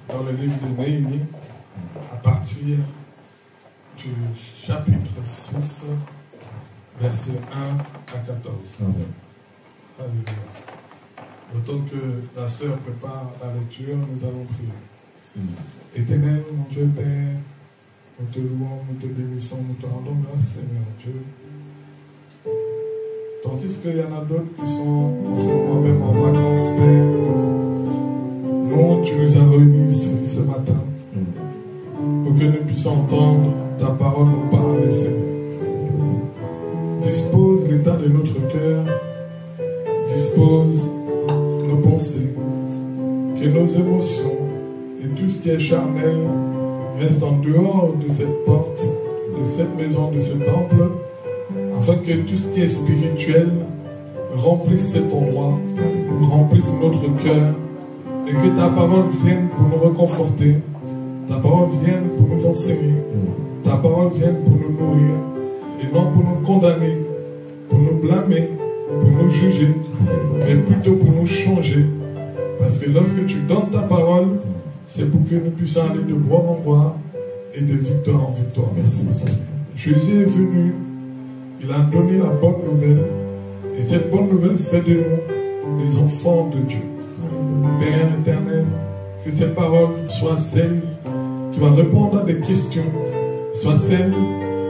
dans le livre de Néhémie, à partir du chapitre 6, versets 1 à 14. Alléluia. Autant que la sœur prépare la lecture, nous allons prier. Éternel, mon Dieu Père, nous te louons, nous te bénissons, nous te rendons grâce, Seigneur Dieu. Tandis qu'il y en a d'autres qui sont en ce moment même en vacances, Père, nous, tu nous as réunis ici ce matin pour que nous puissions entendre ta parole nous parler, Seigneur. Dispose l'état de notre cœur, dispose nos pensées, que nos émotions et tout ce qui est charnel reste en dehors de cette porte, de cette maison, de ce temple, afin que tout ce qui est spirituel remplisse cet endroit, remplisse notre cœur, et que ta parole vienne pour nous reconforter, ta parole vienne pour nous enseigner, ta parole vienne pour nous nourrir, et non pour nous condamner, pour nous blâmer, pour nous juger, mais plutôt pour nous changer. Parce que lorsque tu donnes ta parole, c'est pour que nous puissions aller de gloire en gloire et de victoire en victoire. Merci. Jésus est venu, il a donné la bonne nouvelle, et cette bonne nouvelle fait de nous des enfants de Dieu. Père éternel, que cette parole soit celle qui va répondre à des questions, soit celle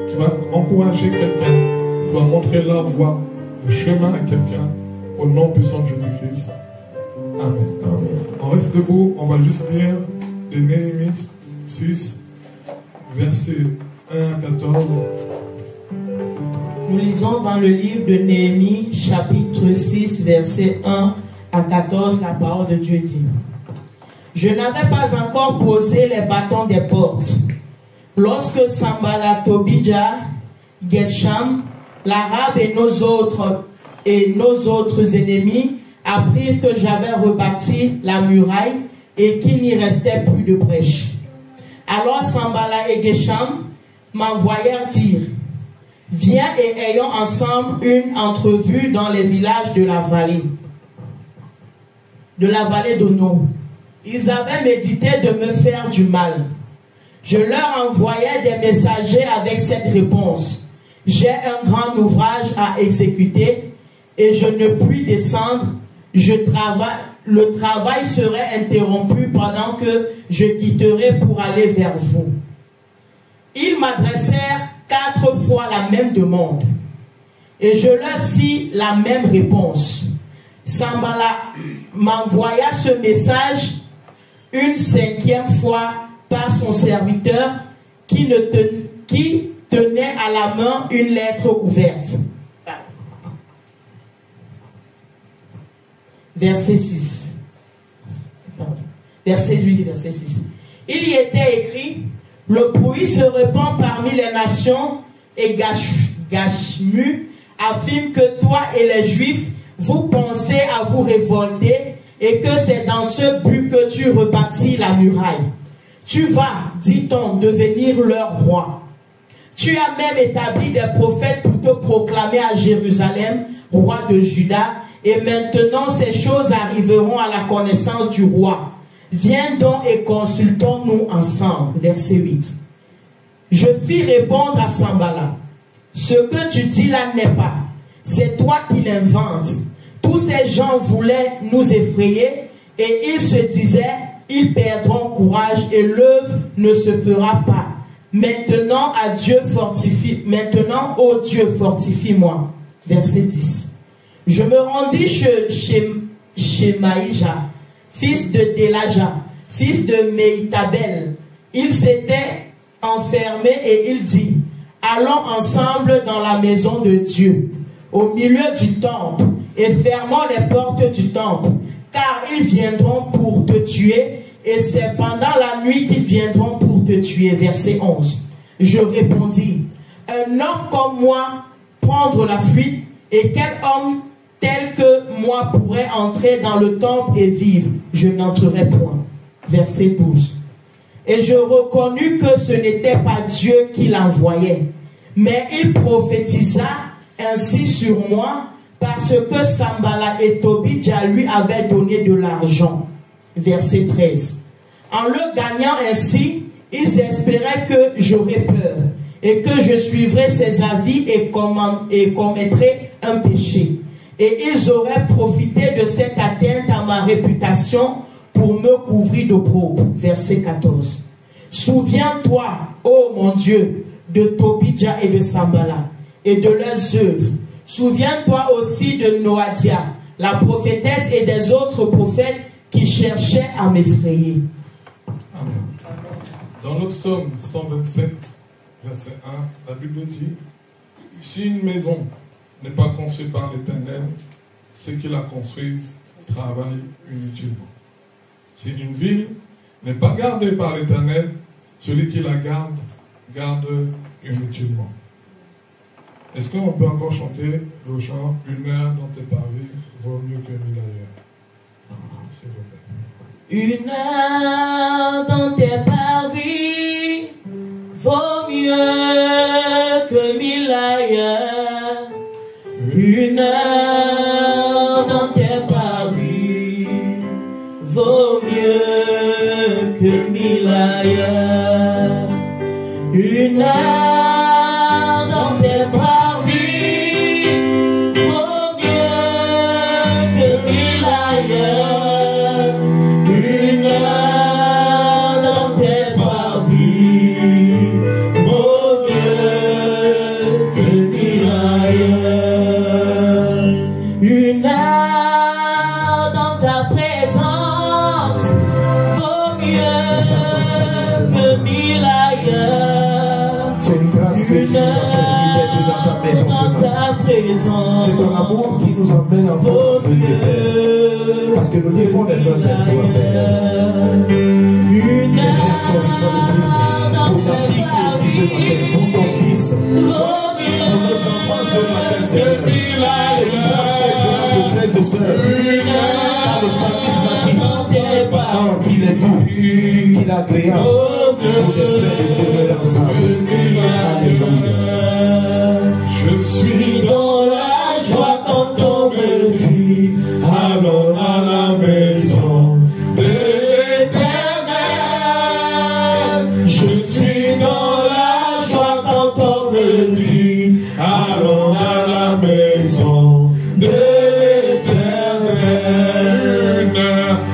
qui va encourager quelqu'un, qui va montrer la voie, le chemin à quelqu'un, au nom puissant de Jésus-Christ. Amen. Amen. On reste debout, on va juste lire de Néhémie 6, versets 1 à 14. Nous lisons dans le livre de Néhémie, chapitre 6, versets 1 à 14, la parole de Dieu dit: Je n'avais pas encore posé les bâtons des portes, lorsque Sanballat, Tobija, Geshem, l'Arabe et nos autres ennemis apprirent que j'avais rebâti la muraille et qu'il n'y restait plus de brèche. Alors Sanballat et Geshem m'envoyèrent dire: Viens et ayons ensemble une entrevue dans les villages de la vallée d'Ono. Ils avaient médité de me faire du mal. Je leur envoyais des messagers avec cette réponse: J'ai un grand ouvrage à exécuter et je ne puis descendre. Le travail serait interrompu pendant que je quitterai pour aller vers vous. Ils m'adressèrent 4 fois la même demande et je leur fis la même réponse. Sanballat m'envoya ce message une 5e fois par son serviteur qui tenait à la main une lettre ouverte. Verset 6. Verset 8, verset 6. Il y était écrit: Le bruit se répand parmi les nations et Gashmu affirme que toi et les Juifs, vous pensez à vous révolter et que c'est dans ce but que tu rebâtis la muraille. Tu vas, dit-on, devenir leur roi. Tu as même établi des prophètes pour te proclamer à Jérusalem, roi de Juda, et maintenant ces choses arriveront à la connaissance du roi. Viens donc et consultons-nous ensemble. Verset 8. Je fis répondre à Sanballat: Ce que tu dis là n'est pas, c'est toi qui l'inventes. Tous ces gens voulaient nous effrayer et ils se disaient: ils perdront courage et l'œuvre ne se fera pas. Maintenant, ô Dieu, fortifie-moi. Verset 10. Je me rendis chez Maïja, fils de Delaja, fils de Meïtabel. Il s'était enfermé et il dit: Allons ensemble dans la maison de Dieu, au milieu du temple, et fermons les portes du temple, car ils viendront pour te tuer, et c'est pendant la nuit qu'ils viendront pour te tuer. Verset 11. Je répondis: Un homme comme moi prendre la fuite, et quel homme tel que moi pourrait entrer dans le temple et vivre? Je n'entrerai point. Verset 12. Et je reconnus que ce n'était pas Dieu qui l'envoyait, mais il prophétisa ainsi sur moi parce que Sanballat et Tobija lui avaient donné de l'argent. Verset 13. En le gagnant ainsi, ils espéraient que j'aurais peur et que je suivrais ses avis et commettrais un péché. Et ils auraient profité de cette atteinte à ma réputation pour me couvrir d'opprobre. Verset 14. Souviens-toi, ô mon Dieu, de Tobidja et de Sambala et de leurs œuvres. Souviens-toi aussi de Noadia, la prophétesse, et des autres prophètes qui cherchaient à m'effrayer. Amen. Dans le psaume 127, verset 1, la Bible dit: si une maison n'est pas construite par l'Éternel, ceux qui la construisent travaillent inutilement. Si une ville n'est pas gardée par l'Éternel, celui qui la garde, garde inutilement. Est-ce qu'on peut encore chanter le chant « Une heure dans tes parvis vaut mieux que 1000 ailleurs » s'il vous plaît. Une heure dans tes parvis vaut mieux que 1000 ailleurs. Une heure dans tes parvis vaut mieux que 1000 ailleurs. Une heure dans tes parvis vaut mieux que 1000 ailleurs. Une heure dans tes parvis vaut mieux que 1000 ailleurs. Une heure dans ta présence vaut mieux que 1000 ailleurs. C'est une grâce que tu nous as permis d'être dans ta maison ce matin. C'est ton amour qui nous emmène en France, Père. Parce que nous devons les mains vers toi, Père. Merci encore une fois de plus pour ta fille qui est ici ce matin, pour ton fils, pour nos enfants ce matin, Seigneur. C'est une grâce pour nos frères et sœurs. Car le psalmiste m'a dit qu'il est doux, qu'il est agréable pour les frères de demeurer ensemble. Alléluia. Je suis dans la joie quand on me dit allons à la maison de l'Éternel. Je suis dans la joie quand on me dit allons à la maison de l'Éternel.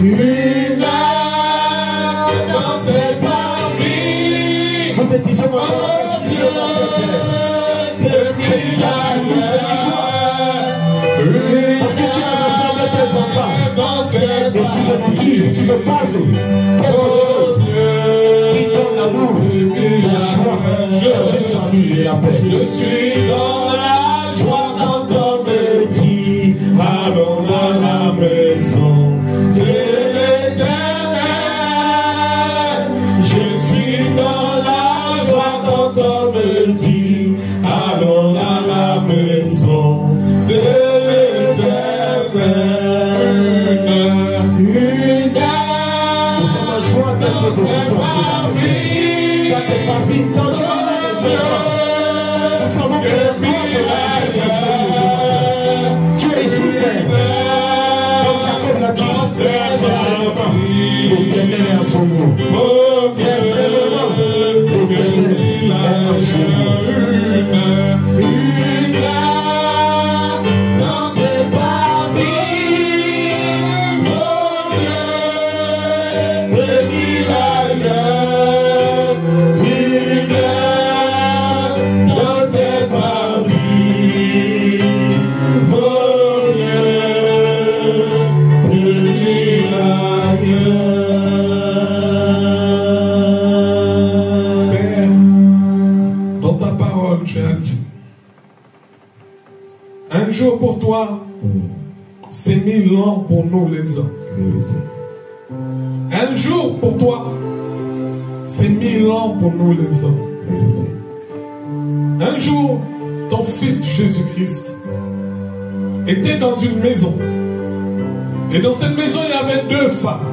Une heure dans ses parvis. Nous te disons encore, parce que tu as rassemblé tes enfants et tu veux nous dire, tu veux parler quelque chose qui donne l'amour, la joie dans une famille et la paix. Je suis dans la joie quand on me dit allons à la maison de l'Éternel. Je suis dans la joie quand on me dit allons à la maison de l'Éternel. Une heure, Nous sommes en joie d'être devant toi ce matin. Car c'est pas vite quand tu as les enfants. Nous savons que le monde se manifeste sur nous ce matin. Tu es ici, Père. Comme Jacob l'a dit, certainement, l'Éternel est en son nom. Certainement, l'Éternel est en son nom. une heure dans ses parvis vaut mieux que 1000 ailleurs. Une heure dans ses parvis vaut mieux que 1000 ailleurs. Père, dans ta parole, tu as dit, un jour pour toi, c'est 1000 ans pour nous les hommes. Un jour pour toi, c'est 1000 ans pour nous les hommes. Un jour, ton fils Jésus-Christ était dans une maison. Et dans cette maison, il y avait deux femmes.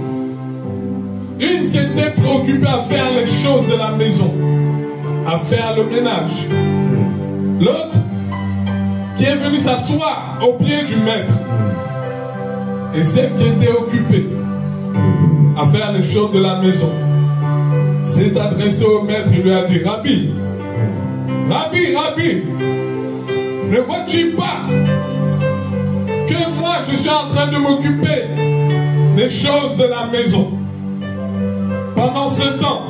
Une qui était préoccupée à faire les choses de la maison, à faire le ménage. L'autre qui est venue s'asseoir au pied du maître. Et celle qui était occupée à faire les choses de la maison, s'est adressé au maître, il lui a dit, Rabbi, Rabbi, Rabbi, ne vois-tu pas que moi je suis en train de m'occuper des choses de la maison? Pendant ce temps,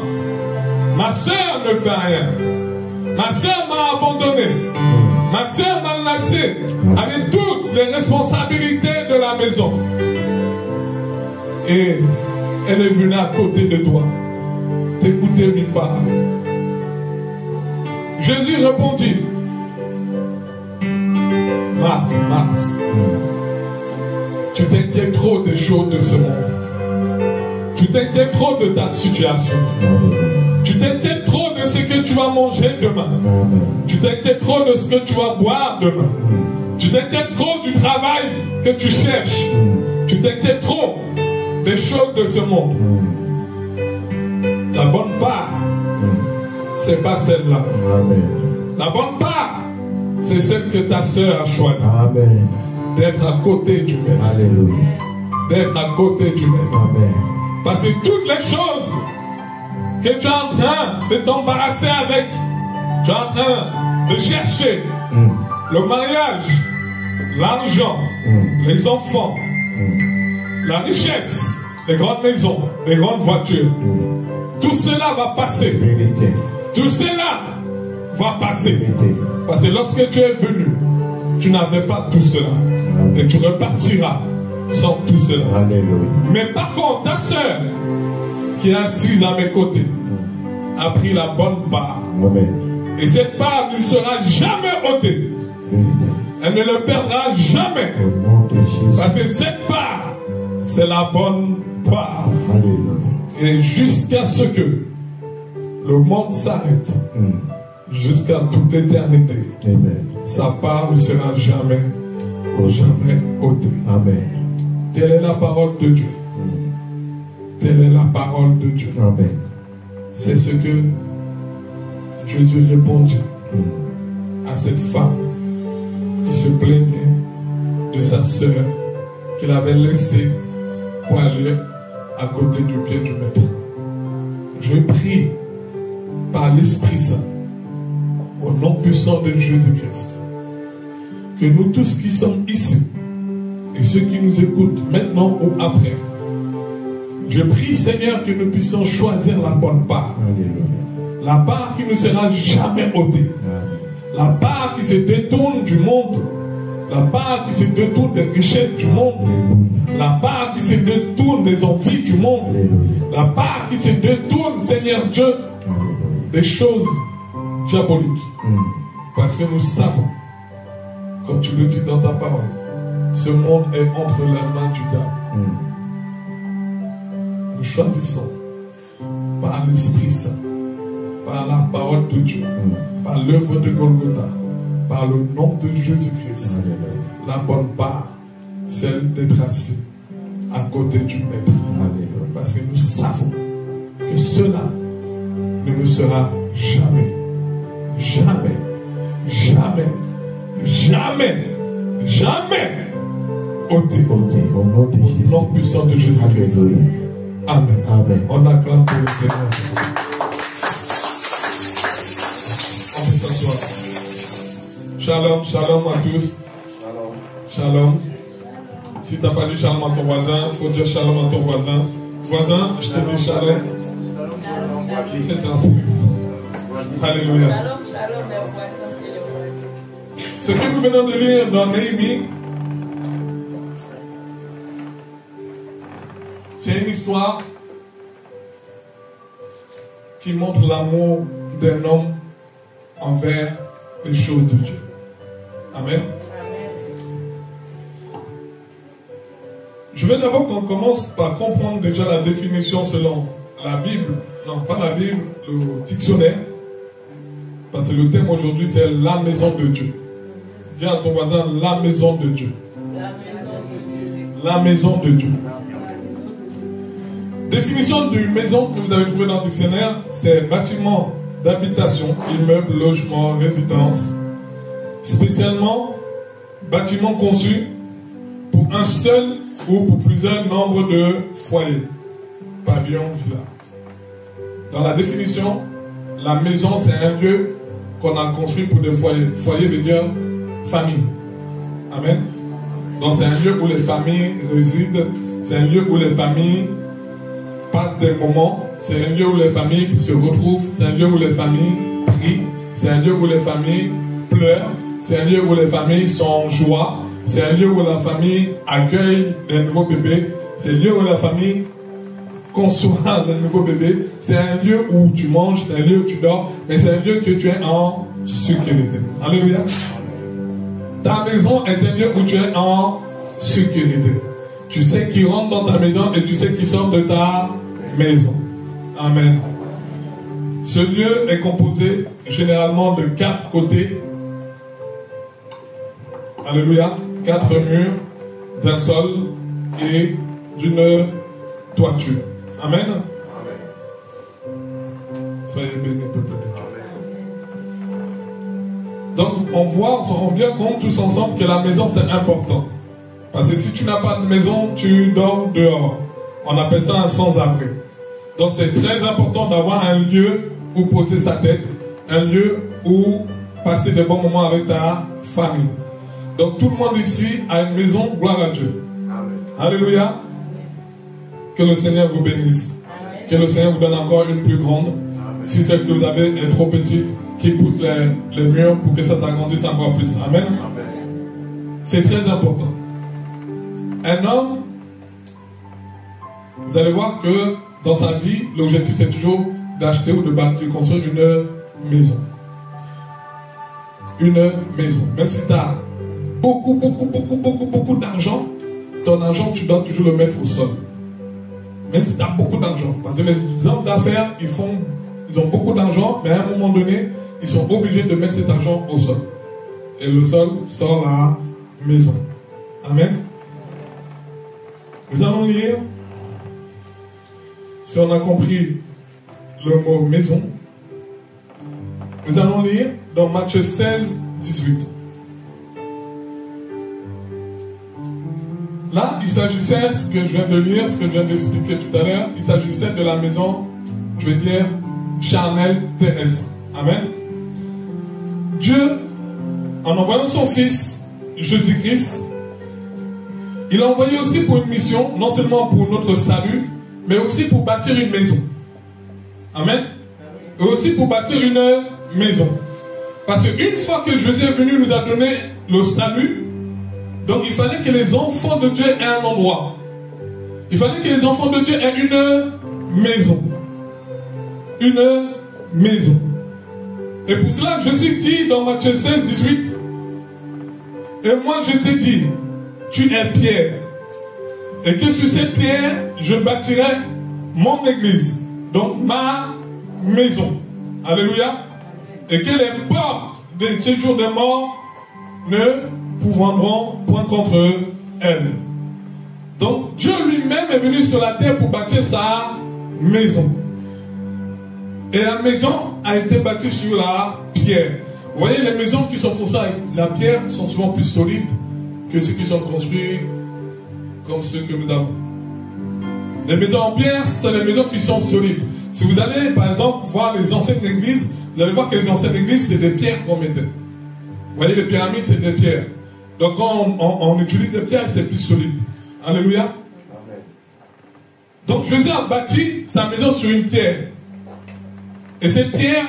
ma soeur ne fait rien. Ma soeur m'a abandonné. Ma soeur m'a laissé avec toutes les responsabilités de la maison. Et elle est venue à côté de toi, t'écouter lui parler. Jésus répondit, Marthe, Marthe, tu t'inquiètes trop des choses de ce monde. Tu t'inquiètes trop de ta situation. Tu t'inquiètes trop de ce que tu vas manger demain. Tu t'inquiètes trop de ce que tu vas boire demain. Tu t'inquiètes trop du travail que tu cherches. Tu t'inquiètes trop des choses de ce monde. La bonne part, c'est pas celle-là. La bonne part, c'est celle que ta soeur a choisie. D'être à côté du Maître. D'être à côté du Maître. Parce que toutes les choses que tu es en train de t'embarrasser avec, tu es en train de chercher le mariage, l'argent, les enfants, la richesse, les grandes maisons, les grandes voitures. Tout cela va passer. Tout cela va passer. Parce que lorsque tu es venu, tu n'avais pas tout cela. Et tu repartiras sans tout cela. Mais par contre, ta soeur qui est assise à mes côtés a pris la bonne part. Et cette part ne sera jamais ôtée. Elle ne le perdra jamais. Parce que cette part, c'est la bonne part. Et jusqu'à ce que le monde s'arrête, jusqu'à toute l'éternité, sa part ne sera jamais ôtée. Amen. Telle est la parole de Dieu. Telle est la parole de Dieu. Amen. C'est ce que Jésus répondit à cette femme qui se plaignait de sa sœur qu'il avait laissée pour aller à côté du pied du Maître. Je prie par l'Esprit Saint, au nom puissant de Jésus-Christ, que nous tous qui sommes ici et ceux qui nous écoutent maintenant ou après, je prie, Seigneur, que nous puissions choisir la bonne part. La part qui ne sera jamais ôtée. La part qui se détourne du monde. La part qui se détourne des richesses du monde. La part qui se détourne des envies du monde. La part qui se détourne, Seigneur Dieu, des choses diaboliques. Parce que nous savons, comme tu le dis dans ta parole, ce monde est entre les mains du diable. Nous choisissons par l'Esprit Saint, par la parole de Dieu, par l'œuvre de Golgotha, par le nom de Jésus-Christ, la bonne part, celle d'être assis à côté du Maître. Parce que nous savons que cela ne nous sera jamais, jamais, jamais, jamais, jamais ôté. Au nom puissant de Jésus-Christ. Amen. Amen. On acclame pour le Seigneur. On peut s'asseoir. Shalom, shalom à tous. Shalom. Si tu n'as pas dit shalom à ton voisin, il faut dire shalom à ton voisin. Voisin, je te dis shalom. C'est transmis. Alléluia. Ce que nous venons de lire dans Néhémie, c'est une histoire qui montre l'amour d'un homme envers les choses de Dieu. Amen. Je veux d'abord qu'on commence par comprendre déjà la définition selon la Bible. Non, pas la Bible, le dictionnaire. Parce que le thème aujourd'hui, c'est la maison de Dieu. Dis à ton voisin, la maison de Dieu. La maison de Dieu. Définition d'une maison que vous avez trouvée dans le dictionnaire, c'est bâtiment d'habitation, immeuble, logement, résidence. Spécialement, bâtiment conçu pour un seul ou pour plusieurs nombres de foyers. pavillon, villa. Dans la définition, la maison, c'est un lieu qu'on a construit pour des foyers. Foyer veut dire famille. Amen. Donc c'est un lieu où les familles résident. C'est un lieu où les familles passent des moments. C'est un lieu où les familles se retrouvent. C'est un lieu où les familles prient. C'est un lieu où les familles pleurent. C'est un lieu où les familles sont en joie. C'est un lieu où la famille accueille les nouveaux bébés. C'est un lieu où la famille conçoit les nouveaux bébés. C'est un lieu où tu manges. C'est un lieu où tu dors. Mais c'est un lieu que tu es en sécurité. Alléluia. Ta maison est un lieu où tu es en sécurité. Tu sais qui rentre dans ta maison et tu sais qui sort de ta maison. Amen. Ce lieu est composé généralement de 4 côtés. Alléluia. 4 murs, d'un sol et d'une toiture. Amen. Soyez bénis, peuple de Dieu. Donc on voit, on se rend bien compte tous ensemble que la maison c'est important. Parce que si tu n'as pas de maison, tu dors dehors. On appelle ça un sans-abri. Donc c'est très important d'avoir un lieu où poser sa tête, un lieu où passer de bons moments avec ta famille. Donc tout le monde ici a une maison, gloire à Dieu. Amen. Alléluia. Que le Seigneur vous bénisse. Amen. Que le Seigneur vous donne encore une plus grande. Amen. Si celle que vous avez est trop petite, qui pousse les murs pour que ça s'agrandisse encore plus. Amen. C'est très important. Un homme, vous allez voir que dans sa vie, l'objectif c'est toujours d'acheter ou de bâtir, de construire une maison. Une maison. Même si tu as beaucoup d'argent, ton argent, tu dois toujours le mettre au sol. Même si tu as beaucoup d'argent. Parce que les hommes d'affaires, ils ont beaucoup d'argent, mais à un moment donné, ils sont obligés de mettre cet argent au sol. Et le sol sort la maison. Amen. Nous allons lire, si on a compris le mot maison, nous allons lire dans Matthieu 16, 18. Là, il s'agissait, ce que je viens de lire, ce que je viens d'expliquer tout à l'heure, il s'agissait de la maison, je vais dire, charnelle terrestre. Amen. Dieu, en envoyant son Fils, Jésus-Christ, il l'a envoyé aussi pour une mission, non seulement pour notre salut, mais aussi pour bâtir une maison. Amen. Et aussi pour bâtir une maison. Parce qu'une fois que Jésus est venu nous a donné le salut, donc il fallait que les enfants de Dieu aient un endroit. Il fallait que les enfants de Dieu aient une maison. Une maison. Et pour cela, Jésus dit dans Matthieu 16, 18, et moi je t'ai dit, tu es Pierre, et que sur cette pierre, je bâtirai mon église, donc ma maison. Alléluia. Et que les portes des séjours des morts ne pouvront point contre elle. Donc Dieu lui-même est venu sur la terre pour bâtir sa maison. Et la maison a été bâtie sur la pierre. Vous voyez, les maisons qui sont construites avec la pierre sont souvent plus solides que ceux qui sont construits comme ceux que nous avons. Les maisons en pierre, c'est les maisons qui sont solides. Si vous allez, par exemple, voir les anciennes églises, vous allez voir que les anciennes églises, c'est des pierres qu'on mettait. Vous voyez, les pyramides, c'est des pierres. Donc, quand on utilise des pierres, c'est plus solide. Alléluia. Amen. Donc, Jésus a bâti sa maison sur une pierre. Et cette pierre,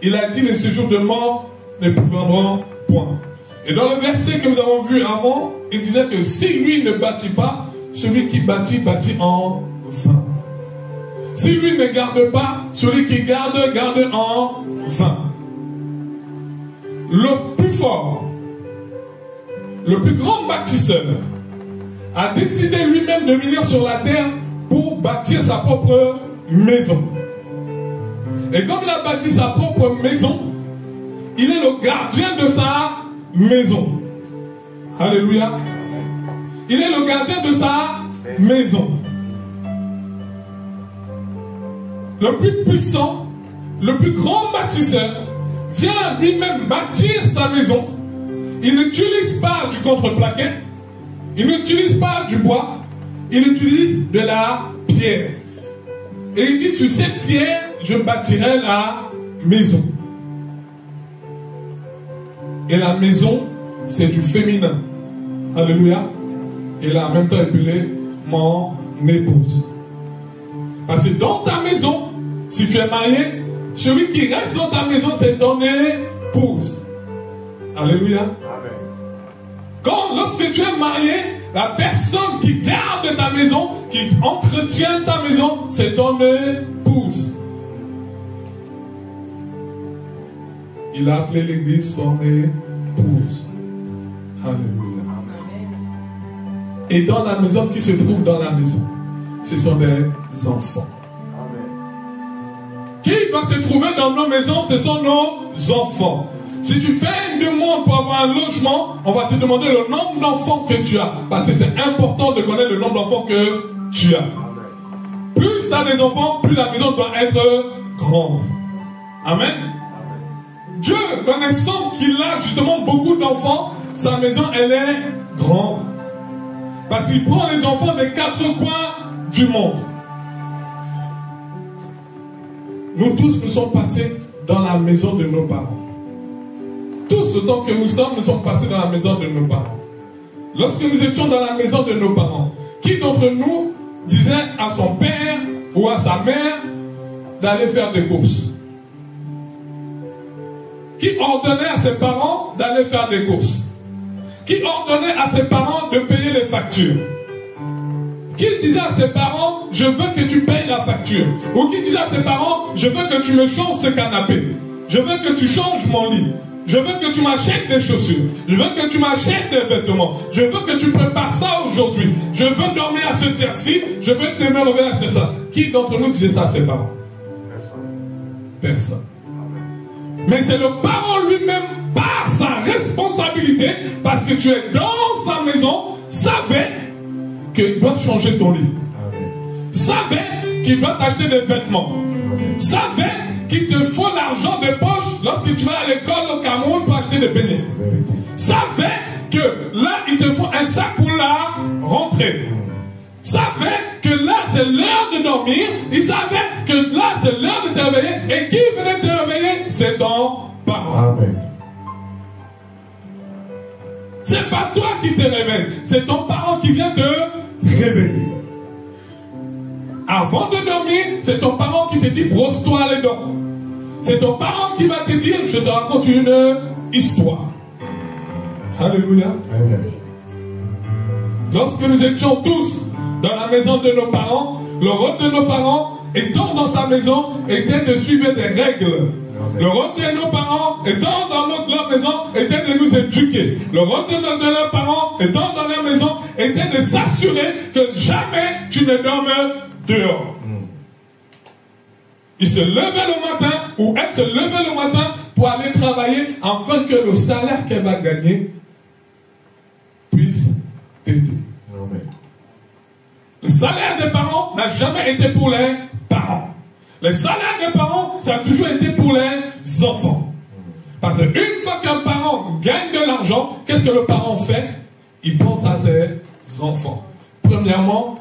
il a dit, les séjours de mort ne pourront point. Et dans le verset que nous avons vu avant, il disait que si lui ne bâtit pas, celui qui bâtit, bâtit en vain. Si lui ne garde pas, celui qui garde, garde en vain. Le plus fort, le plus grand bâtisseur, a décidé lui-même de venir sur la terre pour bâtir sa propre maison. Et comme il a bâti sa propre maison, il est le gardien de sa maison. Alléluia. Il est le gardien de sa maison. Le plus puissant, le plus grand bâtisseur, vient lui-même bâtir sa maison. Il n'utilise pas du contreplaqué, il n'utilise pas du bois, il utilise de la pierre. Et il dit, sur cette pierre, je bâtirai la maison. Et la maison, c'est du féminin. Alléluia. Et là, en même temps, appelé mon épouse. Parce que dans ta maison, si tu es marié, celui qui reste dans ta maison, c'est ton épouse. Alléluia. Amen. Lorsque tu es marié, la personne qui garde ta maison, qui entretient ta maison, c'est ton épouse. Il a appelé l'église son épouse. Alléluia. Et dans la maison, qui se trouve dans la maison, ce sont des enfants. Qui doit se trouver dans nos maisons, ce sont nos enfants. Si tu fais une demande pour avoir un logement, on va te demander le nombre d'enfants que tu as. Parce que c'est important de connaître le nombre d'enfants que tu as. Plus tu as des enfants, plus la maison doit être grande. Amen. Dieu, connaissant qu'il a justement beaucoup d'enfants, sa maison, elle est grande. Parce qu'il prend les enfants des 4 coins du monde. Nous tous, nous sommes passés dans la maison de nos parents. Tous autant que nous sommes passés dans la maison de nos parents. Lorsque nous étions dans la maison de nos parents, qui d'entre nous disait à son père ou à sa mère d'aller faire des courses? Qui ordonnait à ses parents d'aller faire des courses? Qui ordonnait à ses parents de payer les factures? Qui disait à ses parents, je veux que tu payes la facture? Ou qui disait à ses parents, je veux que tu me changes ce canapé? Je veux que tu changes mon lit? Je veux que tu m'achètes des chaussures. Je veux que tu m'achètes des vêtements. Je veux que tu prépares ça aujourd'hui. Je veux dormir à cette heure-ci. Je veux te me lever à cette heure. Qui d'entre nous disait ça à ses parents? Personne. Mais c'est le parent lui-même, par sa responsabilité, parce que tu es dans sa maison, savait qu'il doit changer ton lit. Savait qu'il doit t'acheter des vêtements. Savait qu'il te faut l'argent de poche lorsque tu vas à l'école au Cameroun pour acheter des beignets. Savait que là, il te faut un sac pour la rentrée. Savait que là, c'est l'heure de dormir. Il savait que là, c'est l'heure de te réveiller. Et qui venait te réveiller? C'est ton parent. Amen. C'est pas toi qui te réveille. C'est ton parent qui vient te réveiller. Avant de dormir, c'est ton parent qui te dit brosse-toi les dents. C'est ton parent qui va te dire je te raconte une histoire. Alléluia. Amen. Lorsque nous étions tous dans la maison de nos parents, le rôle de nos parents, étant dans sa maison, était de suivre des règles. Amen. Le rôle de nos parents, étant dans notre maison, était de nous éduquer. Le rôle de nos parents, étant dans la maison, était de s'assurer que jamais tu ne dormes dehors. Il se levait le matin, ou elle se levait le matin pour aller travailler, afin que le salaire qu'elle va gagner puisse t'aider. Le salaire des parents n'a jamais été pour les parents. Le salaire des parents, ça a toujours été pour les enfants. Parce qu'une fois qu'un parent gagne de l'argent, qu'est-ce que le parent fait? Il pense à ses enfants. Premièrement,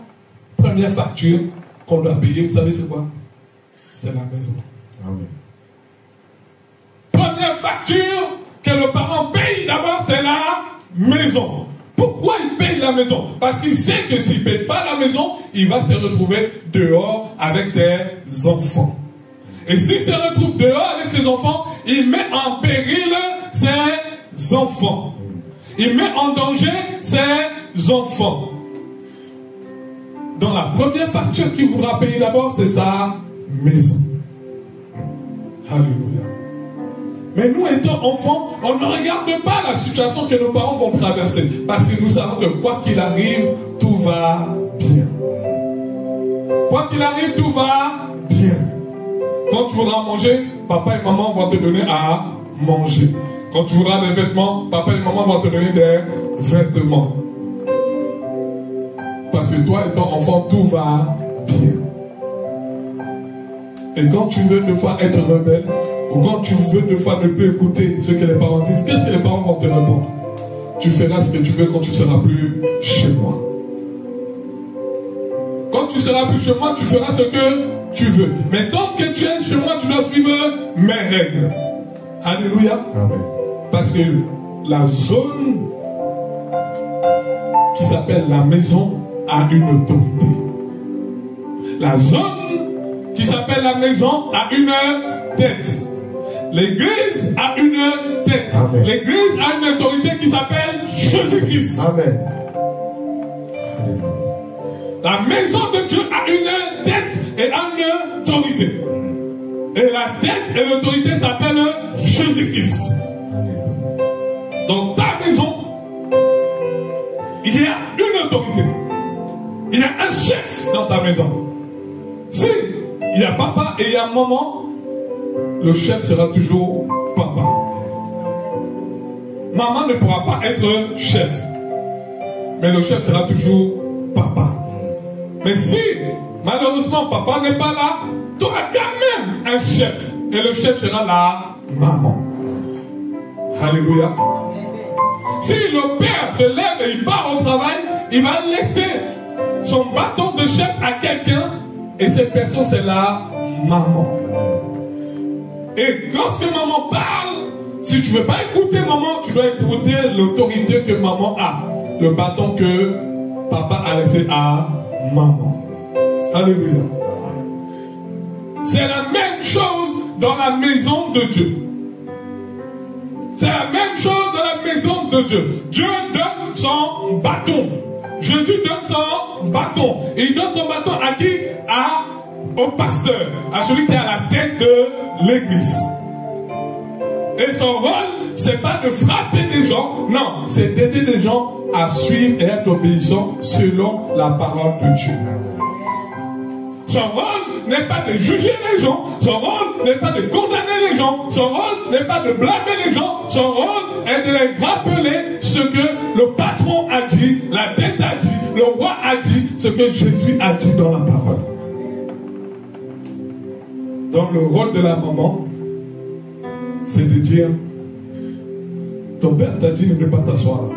première facture qu'on doit payer, vous savez c'est quoi? C'est la maison. Amen. Première facture que le parent paye d'abord, c'est la maison. Pourquoi il paye la maison? Parce qu'il sait que s'il ne paye pas la maison, il va se retrouver dehors avec ses enfants. Et s'il se retrouve dehors avec ses enfants, il met en péril ses enfants. Il met en danger ses enfants. Dans la première facture qu'il voudra payer d'abord, c'est sa maison. Alléluia. Mais nous, étant enfants, on ne regarde pas la situation que nos parents vont traverser. Parce que nous savons que quoi qu'il arrive, tout va bien. Quoi qu'il arrive, tout va bien. Quand tu voudras manger, papa et maman vont te donner à manger. Quand tu voudras des vêtements, papa et maman vont te donner des vêtements. Parce que toi, étant enfant, tout va bien. Et quand tu veux deux fois être rebelle, ou quand tu veux deux fois ne plus écouter ce que les parents disent, qu'est-ce que les parents vont te répondre? Tu feras ce que tu veux quand tu ne seras plus chez moi. Quand tu seras plus chez moi, tu feras ce que tu veux. Mais tant que tu es chez moi, tu dois suivre mes règles. Alléluia. Amen. Parce que la zone qui s'appelle la maison a une autorité. La zone qui s'appelle la maison a une tête. L'église a une tête. Amen. L'église a une autorité qui s'appelle Jésus-Christ. Amen. La maison de Dieu a une tête et a une autorité. Et la tête et l'autorité s'appellent Jésus-Christ. Dans ta maison, il y a une autorité. Il y a un chef dans ta maison. Si il y a papa et il y a maman, le chef sera toujours papa. Maman ne pourra pas être chef, mais le chef sera toujours papa. Mais si malheureusement papa n'est pas là, tu auras quand même un chef, et le chef sera la maman. Alléluia. Si le père se lève et il part au travail, il va laisser son bâton de chef à quelqu'un, et cette personne c'est la maman. Et lorsque maman parle, si tu ne veux pas écouter maman, tu dois écouter l'autorité que maman a, le bâton que papa a laissé à maman. Alléluia. C'est la même chose dans la maison de Dieu. C'est la même chose dans la maison de Dieu. Dieu donne son bâton. Jésus donne son bâton. Et il donne son bâton à qui? Au pasteur, à celui qui est à la tête de l'église. Et son rôle, c'est pas de frapper des gens, non, c'est d'aider des gens à suivre et être obéissants selon la parole de Dieu. Son rôle n'est pas de juger les gens, son rôle n'est pas de condamner les gens, son rôle n'est pas de blâmer les gens, son rôle est de les rappeler ce que le patron a dit, la tête a dit, le roi a dit, ce que Jésus a dit dans la parole. Donc le rôle de la maman, c'est de dire, ton père t'a dit de ne pas t'asseoir là.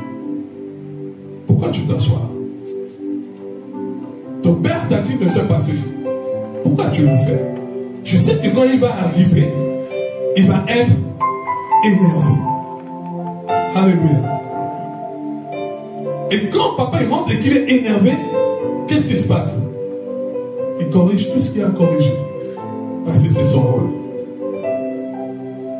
Pourquoi tu t'assois là? Ton père t'a dit de ne faire pas ceci. Pourquoi tu le fais? Tu sais que quand il va arriver, il va être énervé. Alléluia. Et quand papa il rentre et qu'il est énervé, qu'est-ce qui se passe? Il corrige tout ce qu'il a corrigé. Parce que c'est son rôle.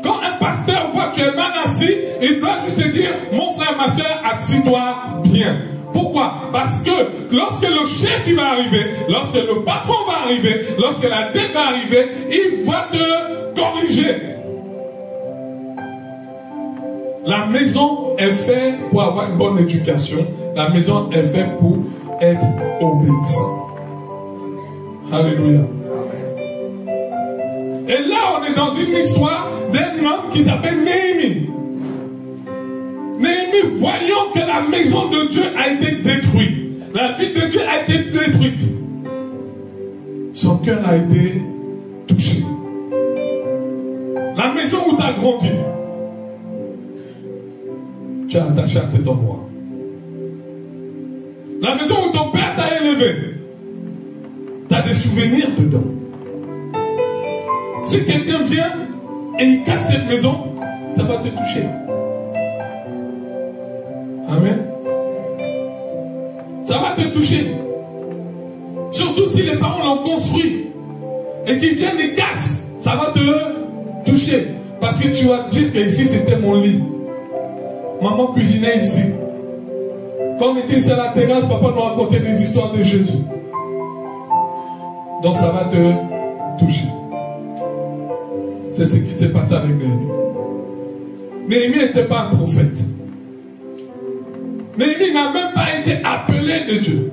Quand un pasteur voit que tu es mal assis, il doit juste te dire, mon frère, ma soeur, assis-toi bien. Pourquoi? Parce que lorsque le chef il va arriver, lorsque le patron va arriver, lorsque la tête va arriver, il va te corriger. La maison est faite pour avoir une bonne éducation. La maison est faite pour être obéissant. Alléluia. Et là, on est dans une histoire d'un homme qui s'appelle Néhémie. Néhémie, voyant que la maison de Dieu a été détruite, la vie de Dieu a été détruite, son cœur a été touché. La maison où tu as grandi, tu es attaché à cet endroit. La maison où ton père t'a élevé, tu as des souvenirs dedans. Si quelqu'un vient et il casse cette maison, ça va te toucher. Amen. Ça va te toucher. Surtout si les parents l'ont construit et qu'ils viennent et cassent, ça va te toucher. Parce que tu vas dire que ici c'était mon lit. Maman cuisinait ici. Quand on était ici à la terrasse, papa nous racontait des histoires de Jésus. Donc ça va te toucher. C'est ce qui s'est passé avec Néhémie. Néhémie n'était pas un prophète. Néhémie n'a même pas été appelé de Dieu.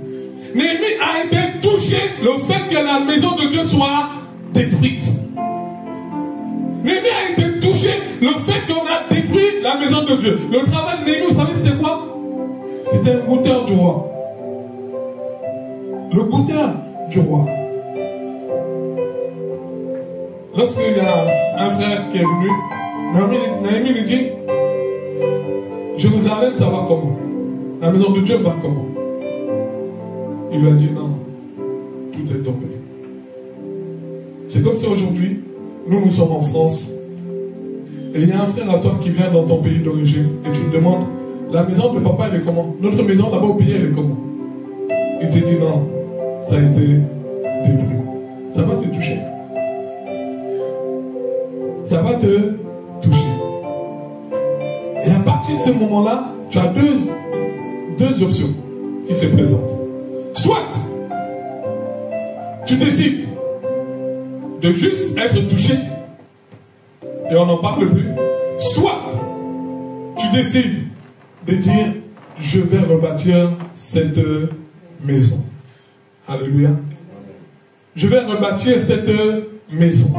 Néhémie a été touché le fait que la maison de Dieu soit détruite. Néhémie a été touché le fait qu'on a détruit la maison de Dieu. Le travail de Néhémie, vous savez c'était quoi? C'était un goûteur du roi. Le goûteur du roi. Lorsqu'il y a un frère qui est venu, Néhémie lui dit, Jérusalem, ça va comment? La maison de Dieu va comment? Il lui a dit non, tout est tombé. C'est comme si aujourd'hui, nous sommes en France, et il y a un frère à toi qui vient dans ton pays d'origine, et tu te demandes, la maison de papa, elle est comment? Notre maison là-bas au pays, elle est comment? Il te dit non, ça a été détruit. Ça va te toucher. Ça va te toucher. Et à partir de ce moment-là, tu as deux options qui se présentent. Soit tu décides de juste être touché et on n'en parle plus. Soit tu décides de dire je vais rebâtir cette maison. Alléluia. Je vais rebâtir cette maison.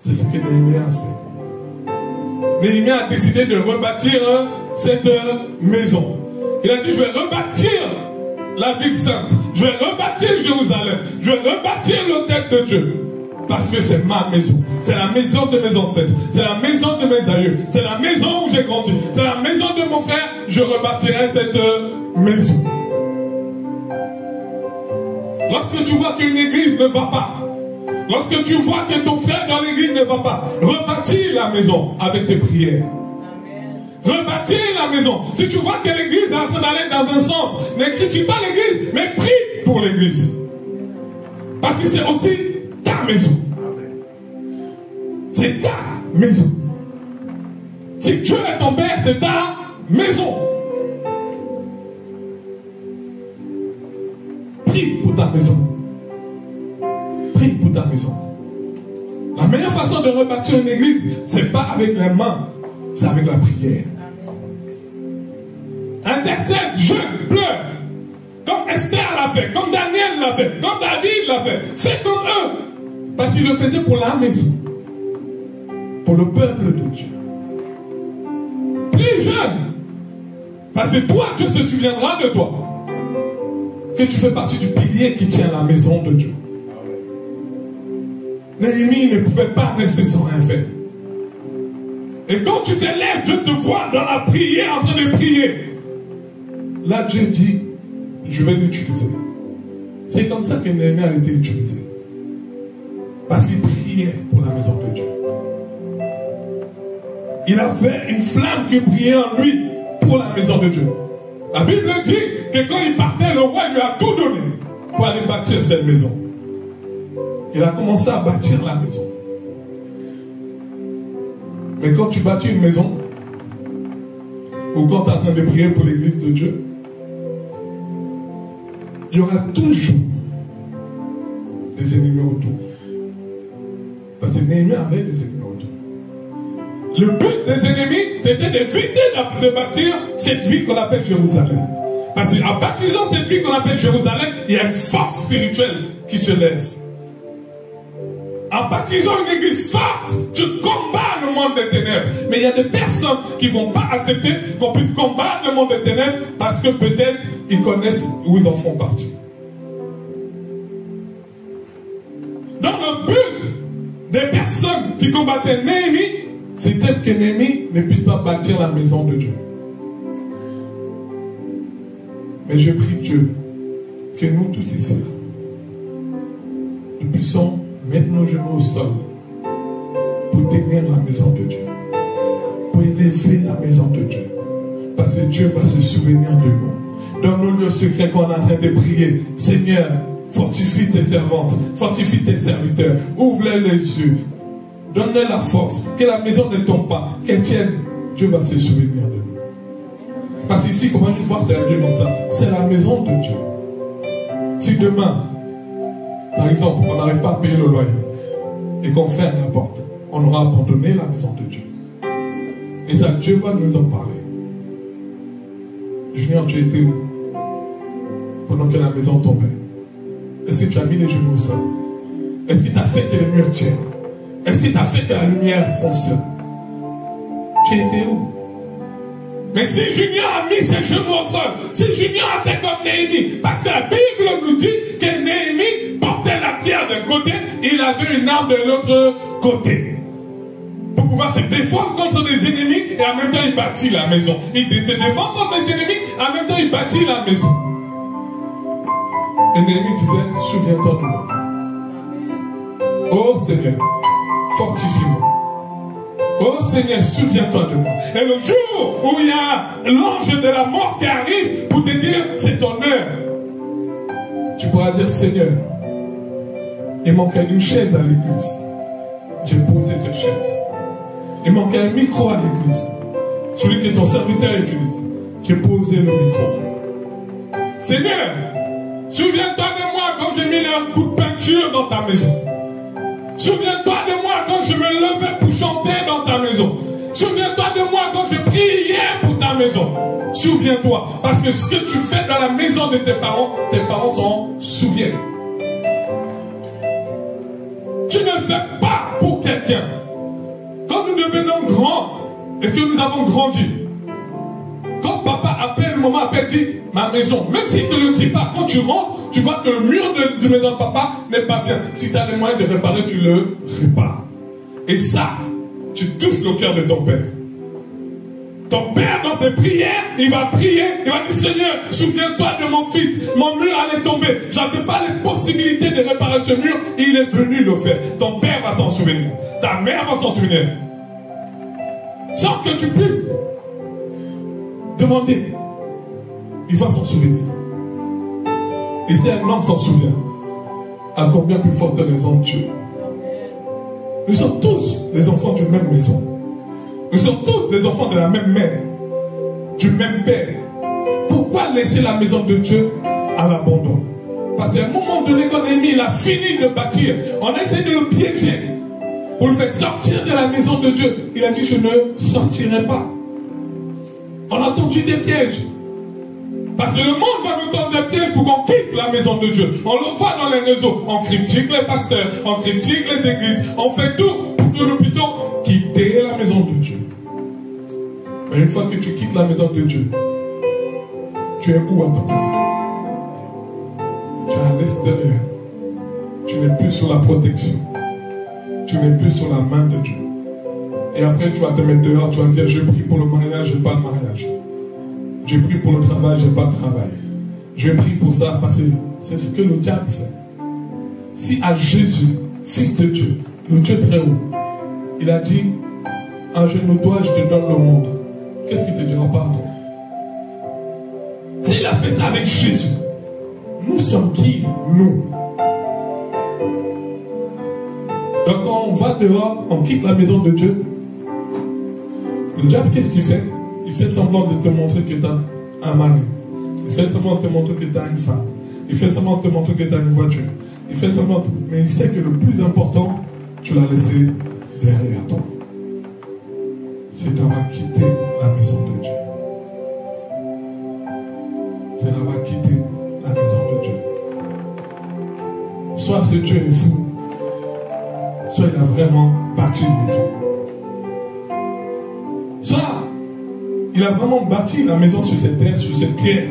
C'est ce que Néhémie a fait. Néhémie a décidé de rebâtir cette maison. Il a dit je vais rebâtir la ville sainte. Je vais rebâtir Jérusalem. Je vais rebâtir l'autel de Dieu. Parce que c'est ma maison. C'est la maison de mes ancêtres. C'est la maison de mes aïeux. C'est la maison où j'ai grandi. C'est la maison de mon frère. Je rebâtirai cette maison. Lorsque tu vois qu'une église ne va pas, lorsque tu vois que ton frère dans l'église ne va pas, rebâtis la maison avec tes prières. Rebâtis la maison. Si tu vois que l'église est en train d'aller dans un sens, ne critique pas l'église, mais prie pour l'église. Parce que c'est aussi ta maison. C'est ta maison. Si Dieu est ton père, c'est ta maison. Prie pour ta maison. Prie pour ta maison. La meilleure façon de rebâtir une église, c'est pas avec les mains, c'est avec la prière. Intercède, jeûne, pleure. Comme Esther l'a fait, comme Daniel l'a fait, comme David l'a fait. Fais comme eux. Parce qu'il le faisait pour la maison. Pour le peuple de Dieu. Prie, jeûne. Parce que toi, Dieu se souviendra de toi. Que tu fais partie du pilier qui tient la maison de Dieu. Néhémie ne pouvait pas rester sans rien faire. Et quand tu te lèves, Dieu te voit dans la prière, en train de prier. Là, Dieu dit, je vais l'utiliser. C'est comme ça que Néhémie a été utilisé. Parce qu'il priait pour la maison de Dieu. Il avait une flamme qui brillait en lui pour la maison de Dieu. La Bible dit que quand il partait, le roi lui a tout donné pour aller bâtir cette maison. Il a commencé à bâtir la maison. Mais quand tu bâtis une maison, ou quand tu es en train de prier pour l'église de Dieu, il y aura toujours des ennemis autour. Parce que Néhémie avait des ennemis autour. Le but des ennemis, c'était d'éviter de bâtir cette ville qu'on appelle Jérusalem. Parce qu'en baptisant cette ville qu'on appelle Jérusalem, il y a une force spirituelle qui se lève. En baptisant une église forte, tu combats le monde des ténèbres. Mais il y a des personnes qui ne vont pas accepter qu'on puisse combattre le monde des ténèbres parce que peut-être ils connaissent où ils en font partie. Donc le but des personnes qui combattaient Néhémie, c'était que Néhémie ne puisse pas bâtir la maison de Dieu. Mais je prie Dieu que nous tous ici, nous puissions mettre nos genoux au sol pour tenir la maison de Dieu, pour élever la maison de Dieu, parce que Dieu va se souvenir de nous. Donne-nous le secret qu'on est en train de prier. Seigneur, fortifie tes servantes, fortifie tes serviteurs, ouvre-les les yeux, donne-les la force, que la maison ne tombe pas, qu'elle tienne. Dieu va se souvenir de nous. Parce qu'ici, il ne faut pas juste voir c'est un Dieu comme ça, c'est la maison de Dieu. Si demain, par exemple, on n'arrive pas à payer le loyer et qu'on ferme la porte, on aura abandonné la maison de Dieu. Et ça, Dieu va nous en parler. Junior, tu étais où pendant que la maison tombait? Est-ce que tu as mis les genoux au sol? Est-ce qu'il t'a fait que les murs tiennent? Est-ce qu'il t'a fait que la lumière fonctionne? Tu étais où? Mais si Junior a mis ses genoux au sol, si Junior a fait comme Néhémie, parce que la Bible nous dit que Néhémie portait la pierre d'un côté, il avait une arme de l'autre côté. Pour pouvoir se défendre contre des ennemis et en même temps il bâtit la maison. Il se défend contre les ennemis, en même temps il bâtit la maison. Et Néhémie disait, souviens-toi de moi. Oh Seigneur, fortifie-moi. Oh Seigneur, souviens-toi de moi. Et le jour où il y a l'ange de la mort qui arrive pour te dire c'est ton heure, tu pourras dire Seigneur, il manquait une chaise à l'église. J'ai posé cette chaise. Il manquait un micro à l'église. Celui que ton serviteur utilise. J'ai posé le micro. Seigneur, souviens-toi de moi quand j'ai mis un coup de peinture dans ta maison. Souviens-toi de moi quand je me levais pour chanter dans ta maison. Souviens-toi de moi quand je priais pour ta maison. Souviens-toi. Parce que ce que tu fais dans la maison de tes parents s'en souviennent. Tu ne fais pas pour quelqu'un. Quand nous devenons grands et que nous avons grandi, quand papa appelle, maman appelle, dit ma maison, même s'il ne te le dit pas, quand tu rentres, tu vois que le mur de maison de papa n'est pas bien. Si tu as les moyens de réparer, tu le répares. Et ça, tu touches le cœur de ton père. Ton père, dans ses prières, il va prier, il va dire Seigneur, souviens-toi de mon fils, mon mur allait tomber. Je n'avais pas les possibilités de réparer ce mur, il est venu le faire. Ton père va s'en souvenir, ta mère va s'en souvenir. Sans que tu puisses demander, il va s'en souvenir. Et si un homme s'en souvient, à combien plus forte raison Dieu. Nous sommes tous les enfants d'une même maison. Nous sommes tous des enfants de la même mère, du même père. Pourquoi laisser la maison de Dieu à l'abandon? Parce qu'à un moment donné, quand l'ennemi a fini de bâtir, on a essayé de le piéger pour le faire sortir de la maison de Dieu. Il a dit, je ne sortirai pas. On a tendu des pièges. Parce que le monde va nous tendre des pièges pour qu'on quitte la maison de Dieu. On le voit dans les réseaux. On critique les pasteurs, on critique les églises. On fait tout pour que nous puissions quitter la maison de Dieu. Mais une fois que tu quittes la maison de Dieu, tu es où à ton avis? Tu es à l'extérieur. Tu n'es plus sous la protection. Tu n'es plus sous la main de Dieu. Et après, tu vas te mettre dehors, tu vas dire, je prie pour le mariage, je n'ai pas le mariage. Je prie pour le travail, je n'ai pas de travail. Je prie pour ça parce que c'est ce que le diable fait. Si à Jésus, Fils de Dieu, le Dieu très haut, il a dit, un genou-toi, je te donne le monde. Qu'est-ce qu'il te dira? Pardon. S'il a fait ça avec Jésus, nous sommes qui? Nous. Donc quand on va dehors, on quitte la maison de Dieu. Le diable, qu'est-ce qu'il fait? Il fait semblant de te montrer que tu as un mari. Il fait semblant de te montrer que tu as une femme. Il fait semblant de te montrer que tu as une voiture. Il fait semblant, mais il sait que le plus important, tu l'as laissé derrière toi. C'est d'avoir quitté la maison de Dieu. C'est d'avoir quitté la maison de Dieu. Soit ce Dieu est fou, soit il a vraiment bâti une maison. Soit il a vraiment bâti la maison sur cette terre, sur cette pierre,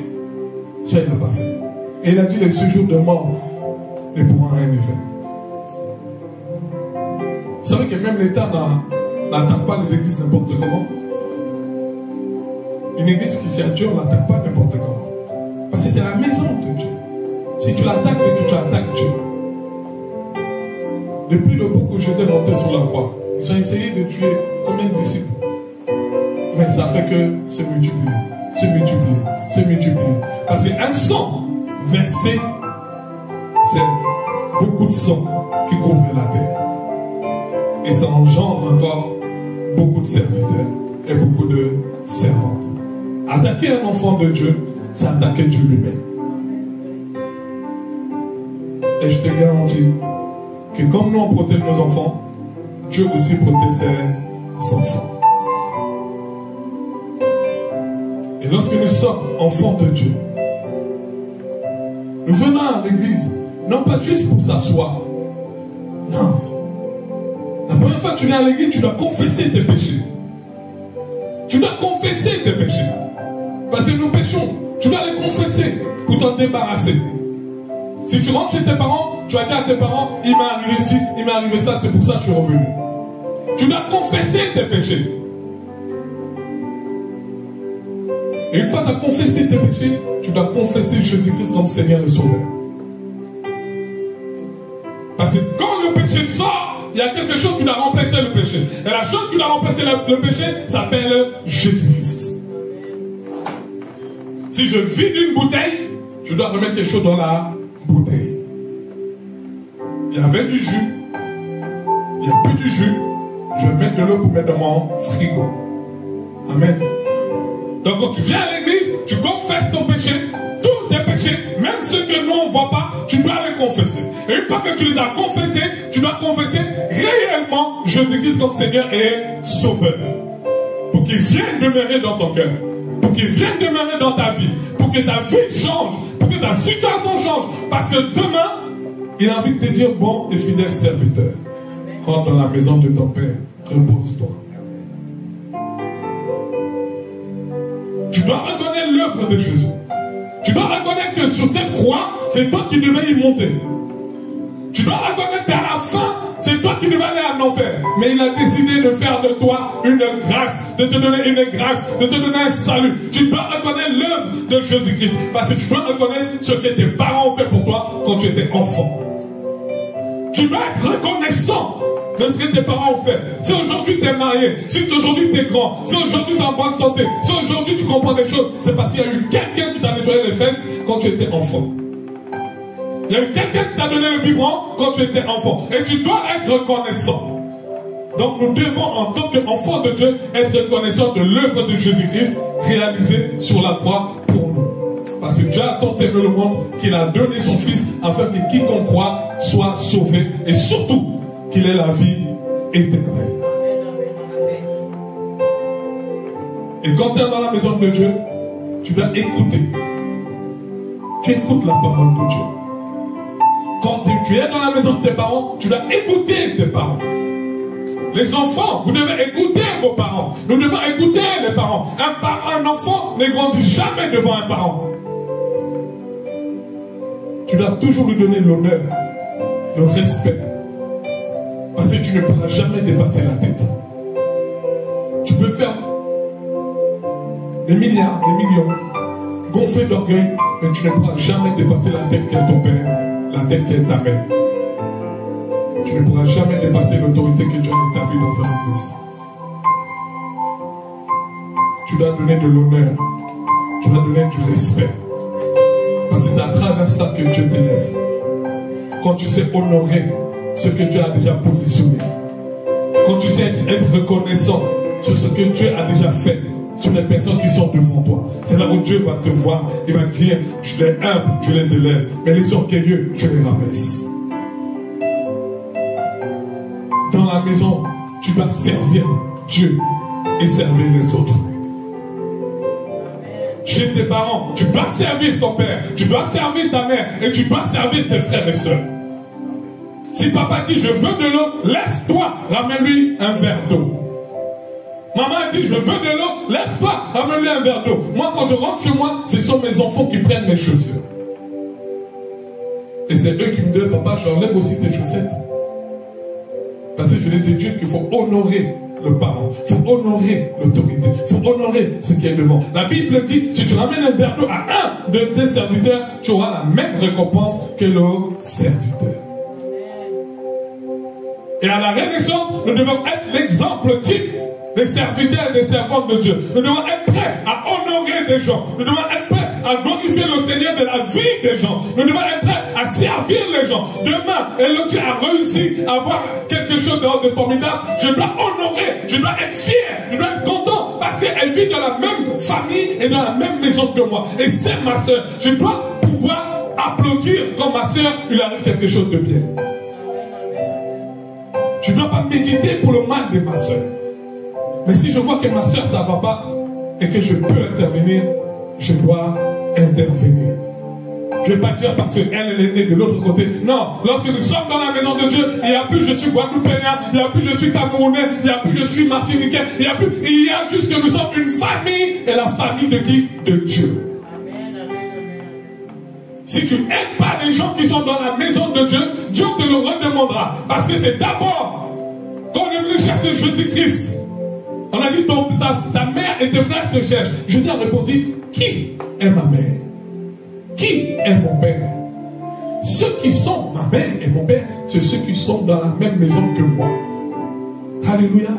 soit il n'a pas fait. Et il a dit les séjours de mort ne pourront rien y faire. Vous savez que même l'État n'attaque pas les églises n'importe comment. Une église qui sert Dieu, on ne l'attaque pas n'importe comment. Parce que c'est la maison de Dieu. Si tu l'attaques, c'est que tu attaques Dieu. Depuis le bout que Jésus est monté sur la croix, ils ont essayé de tuer combien de disciples? Mais ça fait que se multiplier, se multiplier, se multiplier. Parce qu'un sang versé, c'est beaucoup de sang qui couvre la terre. Et ça engendre encore beaucoup de serviteurs et beaucoup de servantes. Attaquer un enfant de Dieu, c'est attaquer Dieu lui-même. Et je te garantis que comme nous on protège nos enfants, Dieu aussi protège ses enfants. Et lorsque nous sommes enfants de Dieu, nous venons à l'église, non pas juste pour s'asseoir. Non. La première fois que tu viens à l'église, tu dois confesser tes péchés. Tu dois confesser tes péchés. Parce que nous péchons. Tu dois les confesser pour t'en débarrasser. Si tu rentres chez tes parents, tu vas dire à tes parents, il m'est arrivé ci, il m'est arrivé ça, c'est pour ça que je suis revenu. Tu dois confesser tes péchés. Et une fois que tu as confessé tes péchés, tu dois confesser Jésus-Christ comme Seigneur et Sauveur. Parce que quand le le péché sort, il y a quelque chose qui doit remplacer le péché. Et la chose qui doit remplacer le péché s'appelle Jésus-Christ. Si je vide une bouteille, je dois remettre quelque chose dans la bouteille. Il y avait du jus, il n'y a plus du jus, je vais mettre de l'eau pour mettre dans mon frigo. Amen. Donc quand tu viens à l'église, tu confesses ton péché, tous tes péchés, même ceux que nous on ne voit pas, tu dois les confesser. Et une fois que tu les as confessés, tu dois confesser réellement Jésus-Christ comme Seigneur et Sauveur. Pour qu'il vienne demeurer dans ton cœur, pour qu'il vienne demeurer dans ta vie, pour que ta vie change, pour que ta situation change. Parce que demain, il a envie de te dire, bon et fidèle serviteur, rentre dans la maison de ton Père, repose-toi. Tu dois reconnaître l'œuvre de Jésus. Tu dois reconnaître que sur cette croix, c'est toi qui devais y monter. Tu dois reconnaître qu'à la fin, c'est toi qui devais aller en enfer. Mais il a décidé de faire de toi une grâce, de te donner une grâce, de te donner un salut. Tu dois reconnaître l'œuvre de Jésus-Christ. Parce que tu dois reconnaître ce que tes parents ont fait pour toi quand tu étais enfant. Tu dois être reconnaissant de ce que tes parents ont fait. Si aujourd'hui tu es marié, si aujourd'hui tu es grand, si aujourd'hui tu es en bonne santé, si aujourd'hui tu comprends des choses, c'est parce qu'il y a eu quelqu'un qui t'a nettoyé les fesses quand tu étais enfant. Il y a eu quelqu'un qui t'a donné le biberon quand tu étais enfant. Et tu dois être reconnaissant. Donc nous devons en tant qu'enfants de Dieu être reconnaissants de l'œuvre de Jésus-Christ réalisée sur la croix pour nous. Parce que Dieu a tant aimé le monde qu'il a donné son Fils afin que quiconque croit soit sauvé et surtout qu'il ait la vie éternelle. Et quand tu es dans la maison de Dieu, tu dois écouter. Tu écoutes la parole de Dieu. Quand tu es dans la maison de tes parents, tu dois écouter tes parents. Les enfants, vous devez écouter vos parents. Nous devons écouter les parents. Un enfant ne grandit jamais devant un parent. Tu dois toujours lui donner l'honneur, le respect. Parce que tu ne pourras jamais dépasser la tête. Tu peux faire des milliards, des millions, gonfler d'orgueil, mais tu ne pourras jamais dépasser la tête qui est ton père, la tête qui est ta mère. Tu ne pourras jamais dépasser l'autorité que Dieu a établie dans un église. Tu dois donner de l'honneur, tu dois donner du respect. Parce que c'est à travers ça que Dieu t'élève. Quand tu sais honorer ce que Dieu a déjà positionné, quand tu sais être reconnaissant sur ce que Dieu a déjà fait, sur les personnes qui sont devant toi, c'est là où Dieu va te voir, il va te dire, je les humble, je les élève, mais les orgueilleux, je les rabaisse. Dans la maison, tu dois servir Dieu et servir les autres. Chez tes parents, tu dois servir ton père, tu dois servir ta mère et tu dois servir tes frères et sœurs. Si papa dit je veux de l'eau, lève-toi, ramène-lui un verre d'eau. Maman dit je veux de l'eau, lève-toi, ramène-lui un verre d'eau. Moi quand je rentre chez moi, ce sont mes enfants qui prennent mes chaussures. Et c'est eux qui me disent papa, j'enlève aussi tes chaussettes. Parce que je les ai dit qu'il faut honorer le parent, il faut honorer l'autorité, il faut honorer ce qui est devant. La Bible dit, si tu ramènes un verre d'eau à un de tes serviteurs, tu auras la même récompense que le serviteur. Et à la Renaissance, nous devons être l'exemple type des serviteurs et des servantes de Dieu. Nous devons être prêts à honorer des gens. Nous devons être prêts à glorifier le Seigneur de la vie des gens. Nous devons être prêts à servir les gens. Demain, Elodie a réussi à avoir quelque chose de formidable. Je dois honorer, je dois être fier, je dois être content parce qu'elle vit dans la même famille et dans la même maison que moi. Et c'est ma soeur. Je dois pouvoir applaudir quand ma soeur, il arrive quelque chose de bien. Je ne dois pas méditer pour le mal de ma soeur. Mais si je vois que ma soeur, ça ne va pas et que je peux intervenir, je dois intervenir. Je ne vais pas dire parce qu'elle est née de l'autre côté. Non, lorsque nous sommes dans la maison de Dieu, il n'y a plus je suis Guadeloupéen, il n'y a plus je suis Camerounais, il n'y a plus je suis Martiniquais, il y a juste que nous sommes une famille. Et la famille de qui? De Dieu. Si tu n'aimes pas les gens qui sont dans la maison de Dieu, Dieu te le redemandera. Parce que c'est d'abord quand on est venu chercher Jésus-Christ. On a dit ta mère et tes frères te cherchent. Jésus a répondu, qui est ma mère? Qui est mon père? ceux qui sont, ma mère et mon père, c'est ceux qui sont dans la même maison que moi. Alléluia.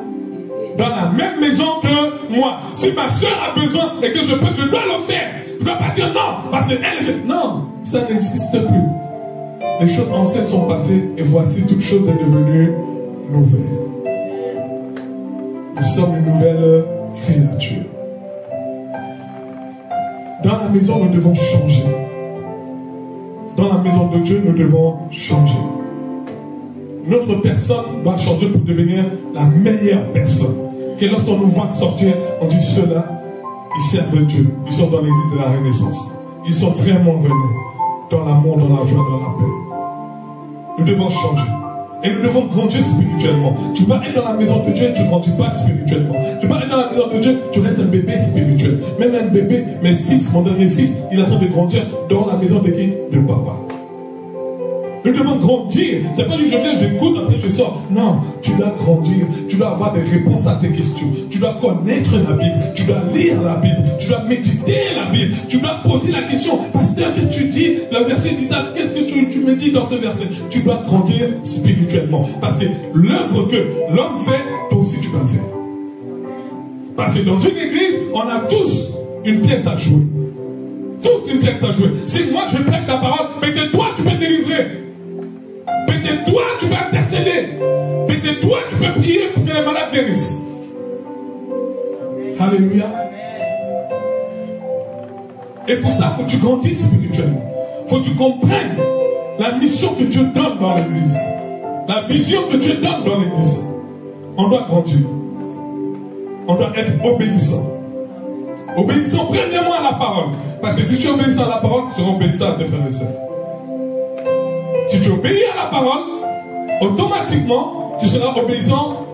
Dans la même maison que moi. Si ma soeur a besoin et que je peux, je dois le faire. Je ne dois pas dire non, parce qu'elle fait. Non, ça n'existe plus. Les choses anciennes sont passées et voici toute chose est devenue nouvelle. Nous sommes une nouvelle créature. Dans la maison, nous devons changer. Dans la maison de Dieu, nous devons changer. Notre personne doit changer pour devenir la meilleure personne. Que lorsqu'on nous voit sortir, on dit ceux-là, ils servent Dieu. Ils sont dans l'église de la Renaissance. Ils sont vraiment venus dans l'amour, dans la joie, dans la paix. Nous devons changer. Et nous devons grandir spirituellement. Tu vas être dans la maison de Dieu, tu ne grandis pas spirituellement. Tu vas être dans la maison de Dieu, tu restes un bébé spirituel. Même un bébé, mes fils, mon dernier fils, il est en train de grandir dans la maison de qui? De papa. Nous devons grandir. C'est pas que je viens, j'écoute, après je sors. Non, tu dois grandir. Tu dois avoir des réponses à tes questions. Tu dois connaître la Bible. Tu dois lire la Bible. Tu dois méditer la Bible. Tu dois poser la question. Pasteur, qu'est-ce que tu dis? Le verset dit ça. Qu'est-ce que tu me dis dans ce verset? Tu dois grandir spirituellement. Parce que l'œuvre que l'homme fait, toi aussi tu dois le faire. Parce que dans une église, on a tous une pièce à jouer. Tous une pièce à jouer. Si moi je prêche la parole, peut-être toi tu peux délivrer. Peut-être toi, tu peux intercéder. Peut-être toi, tu peux prier pour que les malades guérissent. Alléluia. Et pour ça, il faut que tu grandisses spirituellement. Il faut que tu comprennes la mission que Dieu donne dans l'église. La vision que Dieu donne dans l'église. On doit grandir. On doit être obéissant. Obéissant premièrement à la parole. Parce que si tu es obéissant à la parole, tu seras obéissant à tes frères et sœurs. Si tu obéis à la parole, automatiquement, tu seras obéissant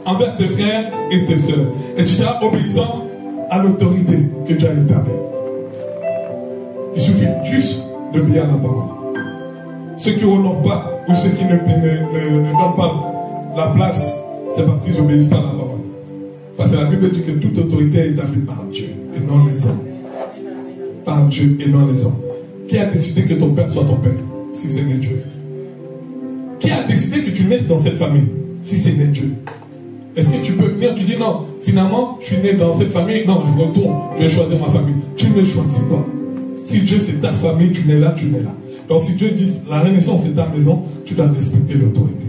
envers tes frères et tes sœurs. Et tu seras obéissant à l'autorité que Dieu a établie. Il suffit juste d'obéir à la parole. Ceux qui n'honorent pas ou ceux qui ne donnent pas la place, c'est parce qu'ils n'obéissent pas à la parole. Parce que la Bible dit que toute autorité est établie par Dieu et non les hommes. Par Dieu et non les hommes. Qui a décidé que ton père soit ton père? Si c'est né Dieu. Qui a décidé que tu naisses dans cette famille? Si c'est né Dieu. Est-ce que tu peux venir, tu dis non, finalement, je suis né dans cette famille, non, je retourne, je vais choisir ma famille. Tu ne choisis pas. Si Dieu c'est ta famille, tu n'es là, tu n'es là. Donc si Dieu dit la Renaissance c'est ta maison, tu dois respecter l'autorité.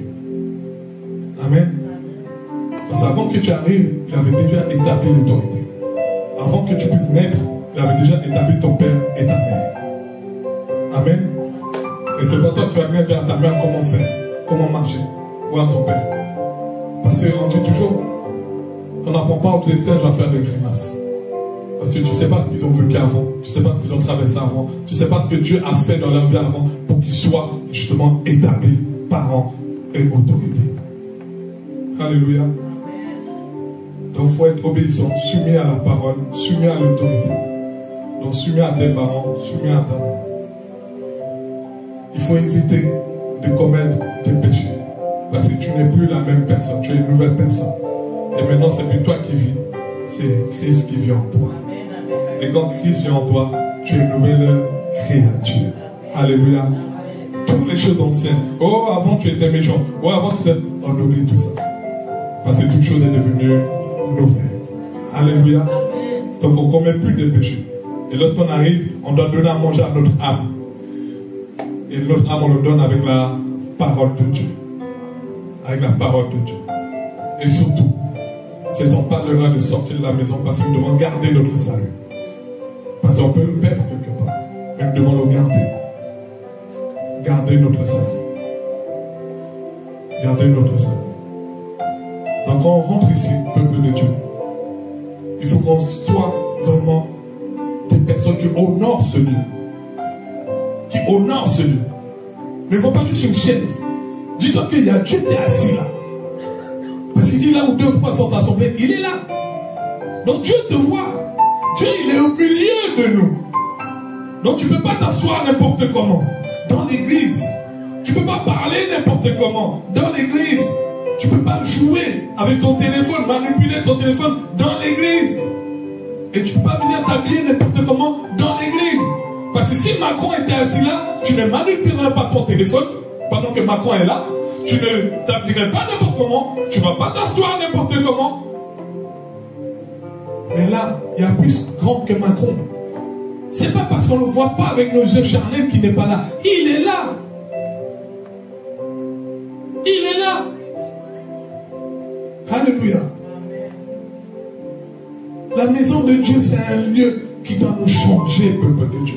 Amen. Parce qu'avant que tu arrives, il avait déjà établi l'autorité. Avant que tu puisses naître, il avait déjà établi ton père et ta mère. Amen. Et c'est pas toi qui vas venir dire à ta mère comment faire, comment marcher, ou à ton père. Parce qu'on dit toujours, on n'apprend pas aux essais à faire des grimaces. Parce que tu ne sais pas ce qu'ils ont vécu avant, tu ne sais pas ce qu'ils ont traversé avant, tu ne sais pas ce que Dieu a fait dans leur vie avant pour qu'ils soient justement établis, parents et autorités. Alléluia. Donc il faut être obéissant, soumis à la parole, soumis à l'autorité. Donc soumis à tes parents, soumis à ta maman. Il faut éviter de commettre des péchés. Parce que tu n'es plus la même personne, tu es une nouvelle personne. Et maintenant, c'est plus toi qui vis, c'est Christ qui vit en toi. Et quand Christ vit en toi, tu es une nouvelle créature. Alléluia. Toutes les choses anciennes. Oh, avant tu étais méchant. Oh, avant tu étais... On oublie tout ça. Parce que toute chose est devenue nouvelle. Alléluia. Donc on ne commet plus de péchés. Et lorsqu'on arrive, on doit donner à manger à notre âme. Et notre âme, on le donne avec la parole de Dieu. Avec la parole de Dieu. Et surtout, faisons pas l'erreur de sortir de la maison parce que nous devons garder notre salut. Parce qu'on peut le perdre quelque part. Mais nous devons le garder. Garder notre salut. Garder notre salut. Donc quand on rentre ici, peuple de Dieu, il faut qu'on soit vraiment des personnes qui honorent ce lieu. Qui honorent ce lieu. Mais il ne faut pas juste une chaise. Dis-toi qu'il y a Dieu qui est assis là. Parce qu'il dit là où deux ou trois sont assemblés, il est là. Donc Dieu te voit. Dieu, il est au milieu de nous. Donc tu ne peux pas t'asseoir n'importe comment. Dans l'église. Tu ne peux pas parler n'importe comment. Dans l'église. Tu ne peux pas jouer avec ton téléphone, manipuler ton téléphone dans l'église. Et tu ne peux pas venir t'habiller n'importe comment dans l'église. Parce que si Macron était assis là, tu ne manipulerais pas ton téléphone pendant que Macron est là. Tu ne t'habillerais pas n'importe comment. Tu ne vas pas t'asseoir n'importe comment. Mais là, il y a plus grand que Macron. C'est pas parce qu'on ne le voit pas avec nos yeux charnels qu'il n'est pas là. Il est là. Il est là. Alléluia. La maison de Dieu, c'est un lieu qui doit nous changer, peuple de Dieu.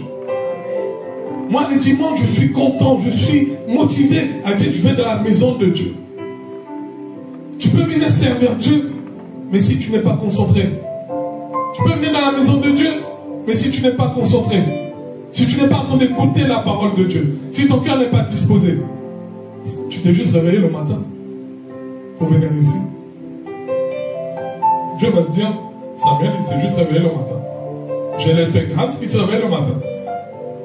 Moi, le dimanche, je suis content, je suis motivé à dire, je vais dans la maison de Dieu. Tu peux venir servir Dieu, mais si tu n'es pas concentré. Tu peux venir dans la maison de Dieu, mais si tu n'es pas concentré, si tu n'es pas en train d'écouter la parole de Dieu, si ton cœur n'est pas disposé, tu t'es juste réveillé le matin pour venir ici. Dieu va te dire, Samuel, il s'est juste réveillé le matin. Je l'ai fait grâce qu'il se réveille le matin.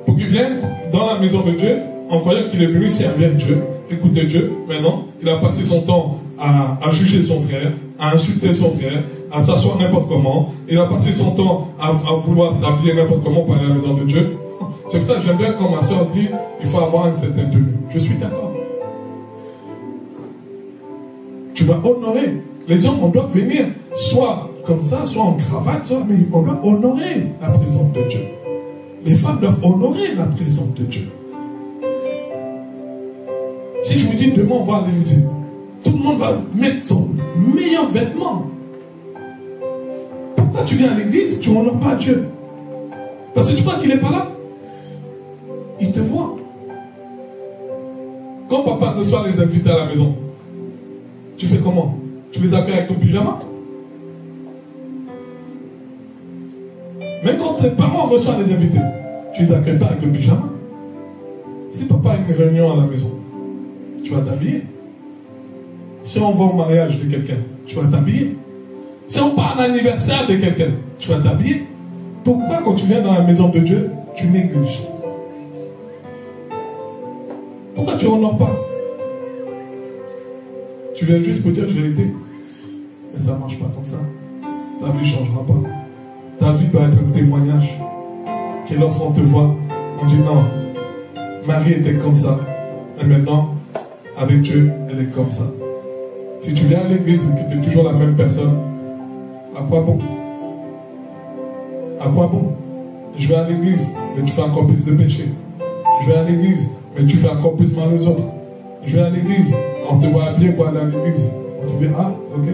Pour qu'il vienne dans la maison de Dieu, en croyant qu'il est venu servir Dieu, écouter Dieu. Maintenant, il a passé son temps à juger son frère, à insulter son frère, à s'asseoir n'importe comment. Il a passé son temps à vouloir s'habiller n'importe comment pour aller à la maison de Dieu. C'est pour ça que j'aime bien quand ma soeur dit, il faut avoir une certaine tenue. Je suis d'accord. Tu dois honorer. Les hommes, on doit venir soit comme ça, soit en cravate, soit, mais on doit honorer la présence de Dieu. Les femmes doivent honorer la présence de Dieu. Si je vous dis demain on va à l'Élysée, tout le monde va mettre son meilleur vêtement. Pourquoi tu viens à l'église, tu n'honores pas Dieu? Parce que tu crois qu'il n'est pas là. Il te voit. Quand papa reçoit les invités à la maison, tu fais comment? Tu les accueilles avec ton pyjama? Même quand tes parents reçoivent les invités, tu les accueilles pas avec le pyjama. Si papa a une réunion à la maison, tu vas t'habiller. Si on va au mariage de quelqu'un, tu vas t'habiller. Si on part à l'anniversaire de quelqu'un, tu vas t'habiller. Pourquoi quand tu viens dans la maison de Dieu, tu négliges? Pourquoi tu n'honores pas? Tu viens juste pour dire j'ai été. Mais ça ne marche pas comme ça. Ta vie ne changera pas. Ta vie doit être un témoignage. Que lorsqu'on te voit, on dit non, Marie était comme ça. Et maintenant, avec Dieu, elle est comme ça. Si tu viens à l'église et que tu es toujours la même personne, à quoi bon? À quoi bon? Je vais à l'église, mais tu fais encore plus de péché. Je vais à l'église, mais tu fais encore plus mal aux autres. Je vais à l'église, on te voit habillé pour aller à l'église. On te dit, ah, ok.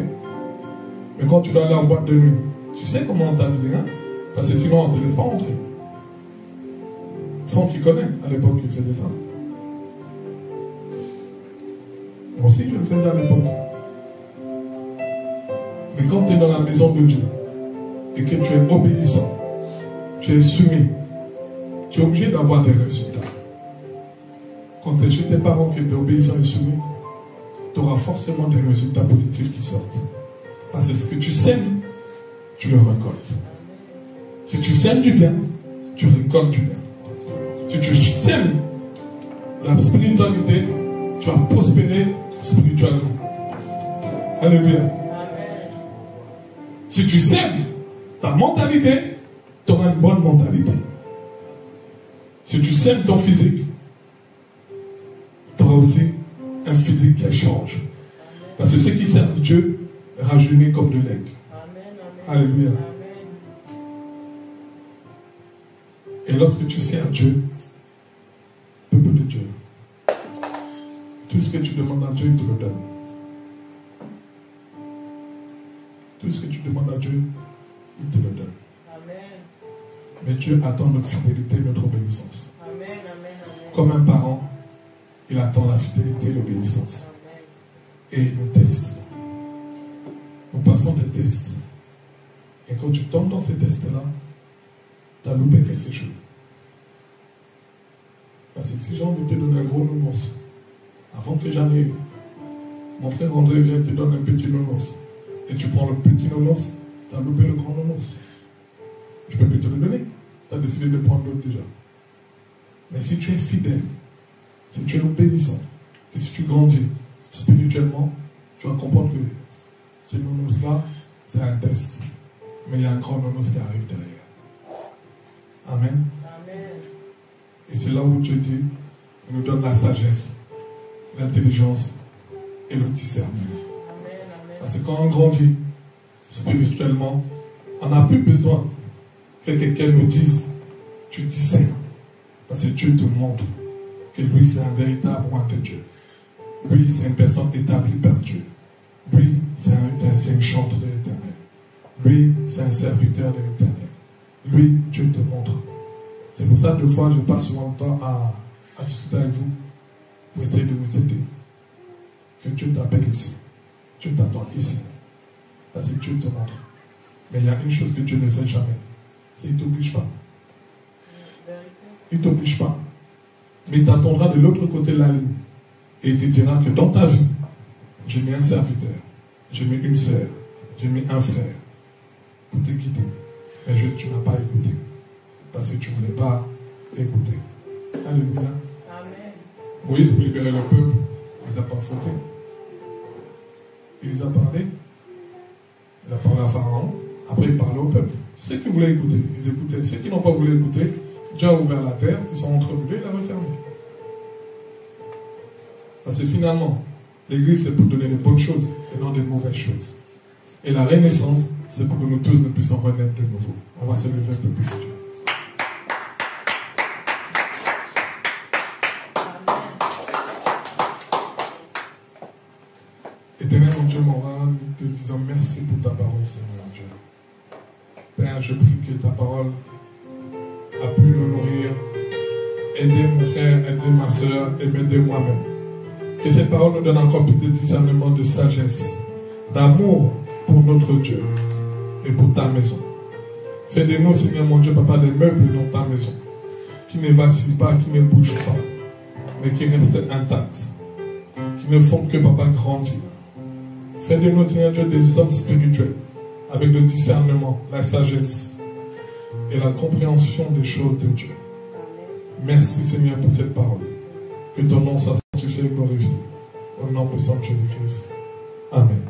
Mais quand tu dois aller en boîte de nuit, tu sais comment on t'habille, hein? Parce que sinon, on ne te laisse pas rentrer. Franck, qui connaît, à l'époque, il faisait ça. Moi aussi, je le faisais à l'époque. Mais quand tu es dans la maison de Dieu, et que tu es obéissant, tu es soumis, tu es obligé d'avoir des résultats. Quand tu es chez tes parents, que tu es obéissant et soumis, tu auras forcément des résultats positifs qui sortent. Parce que ce que tu sèmes, tu le récoltes. Si tu sèmes du bien, tu récoltes du bien. Si tu sèmes la spiritualité, tu vas prospérer spirituellement. Alléluia. Si tu sèmes ta mentalité, tu auras une bonne mentalité. Si tu sèmes ton physique, tu auras aussi un physique qui change. Parce que ceux qui servent Dieu rajeunissent comme de l'aigle. Alléluia. Et lorsque tu sers Dieu, peuple de Dieu, tout ce que tu demandes à Dieu, il te le donne. Tout ce que tu demandes à Dieu, il te le donne. Amen. Mais Dieu attend notre fidélité et notre obéissance. Amen, amen, amen. Comme un parent, il attend la fidélité et l'obéissance. Et il nous teste. Nous passons des tests. Et quand tu tombes dans ces tests-là, tu as loupé quelque chose. Parce que si j'ai envie de te donner un gros nounours, avant que j'arrive, mon frère André vient et te donne un petit nounours. Et tu prends le petit nounours, tu as loupé le grand nounours. Je ne peux plus te le donner. Tu as décidé de prendre l'autre déjà. Mais si tu es fidèle, si tu es obéissant, et si tu grandis spirituellement, tu vas comprendre que ce nounours-là, c'est un test. Mais il y a un grand nounours qui arrive derrière. Amen. Amen. Et c'est là où Dieu dit, il nous donne la sagesse, l'intelligence et le discernement. Parce que quand on grandit spirituellement, on n'a plus besoin que quelqu'un nous dise, tu discernes. Parce que Dieu te montre que lui, c'est un véritable roi de Dieu. Lui, c'est une personne établie par Dieu. Lui, c'est une chantre de l'Éternel. Lui, c'est un serviteur de l'Éternel. Lui, Dieu te montre. C'est pour ça que des fois, je passe souvent le temps à discuter avec vous pour essayer de vous aider. Que Dieu t'appelle ici. Dieu t'attend ici. Parce que Dieu te montre. Mais il y a une chose que Dieu ne fait jamais. C'est qu'il ne t'oblige pas. Il ne t'oblige pas. Mais il t'attendra de l'autre côté de la ligne. Et il te dira que dans ta vie, j'ai mis un serviteur, j'ai mis une sœur, j'ai mis un frère pour te guider. Mais juste tu n'as pas écouté. Parce que tu ne voulais pas écouter. Alléluia. Amen. Moïse, pour libérer le peuple, il ne les a pas fauté. Il les a parlé. Il a parlé à Pharaon. Après, il parlait au peuple. Ceux qui voulaient écouter, ils écoutaient. Ceux qui n'ont pas voulu écouter, Dieu a ouvert la terre, ils sont entrevenus, il a refermé. Parce que finalement, l'église, c'est pour donner des bonnes choses et non des mauvaises choses. Et la renaissance, c'est pour que nous tous nous puissions renaître de nouveau. On va se lever un peu plus de Dieu. Éternel mon Dieu, mon roi, nous te disons merci pour ta parole, Seigneur Dieu. Père, je prie que ta parole a pu nous nourrir, aider mon frère, aider ma soeur et m'aider moi-même. Que cette parole nous donne encore plus de discernement, de sagesse, d'amour pour notre Dieu et pour ta maison. Fais de nous, Seigneur mon Dieu, Papa, des meubles dans ta maison, qui ne vacillent pas, qui ne bougent pas, mais qui restent intacts, qui ne font que, Papa, grandir. Fais de nous, Seigneur Dieu, des hommes spirituels, avec le discernement, la sagesse et la compréhension des choses de Dieu. Merci, Seigneur, pour cette parole. Que ton nom soit sanctifié et glorifié. Au nom puissant de Jésus-Christ. Amen.